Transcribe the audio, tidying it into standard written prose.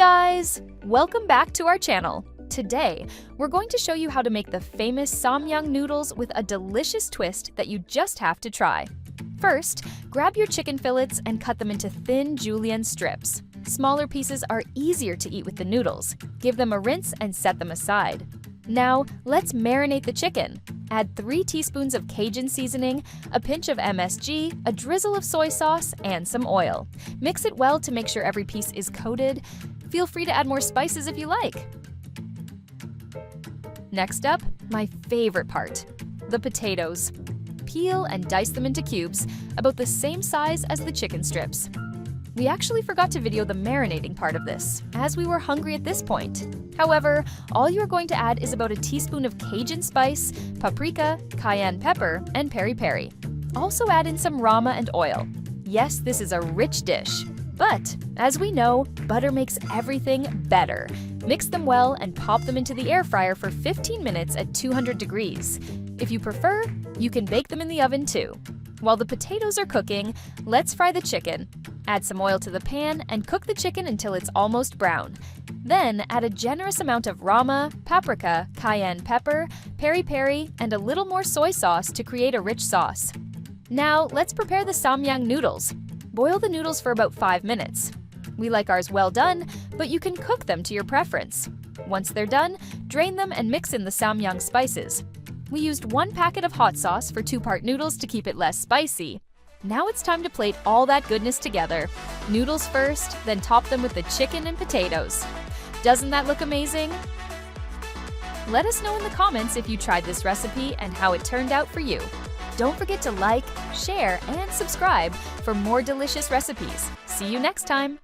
guys! Welcome back to our channel. Today, we're going to show you how to make the famous Samyang noodles with a delicious twist that you just have to try. First, grab your chicken fillets and cut them into thin julienne strips. Smaller pieces are easier to eat with the noodles. Give them a rinse and set them aside. Now, let's marinate the chicken. Add 3 teaspoons of Cajun seasoning, a pinch of MSG, a drizzle of soy sauce, and some oil. Mix it well to make sure every piece is coated. Feel free to add more spices if you like. Next up, my favorite part, the potatoes. Peel and dice them into cubes, about the same size as the chicken strips. We actually forgot to video the marinating part of this, as we were hungry at this point. However, all you are going to add is about a teaspoon of Cajun spice, paprika, cayenne pepper, and peri. Also add in some Rama and oil. Yes, this is a rich dish. But, as we know, butter makes everything better. Mix them well and pop them into the air fryer for 15 minutes at 200 degrees. If you prefer, you can bake them in the oven too. While the potatoes are cooking, let's fry the chicken. Add some oil to the pan and cook the chicken until it's almost brown. Then add a generous amount of Rama, paprika, cayenne pepper, peri, and a little more soy sauce to create a rich sauce. Now, let's prepare the Samyang noodles. Boil the noodles for about 5 minutes. We like ours well done, but you can cook them to your preference. Once they're done, drain them and mix in the Samyang spices. We used 1 packet of hot sauce for 2-part noodles to keep it less spicy. Now it's time to plate all that goodness together. Noodles first, then top them with the chicken and potatoes. Doesn't that look amazing? Let us know in the comments if you tried this recipe and how it turned out for you. Don't forget to like, share, and subscribe for more delicious recipes. See you next time!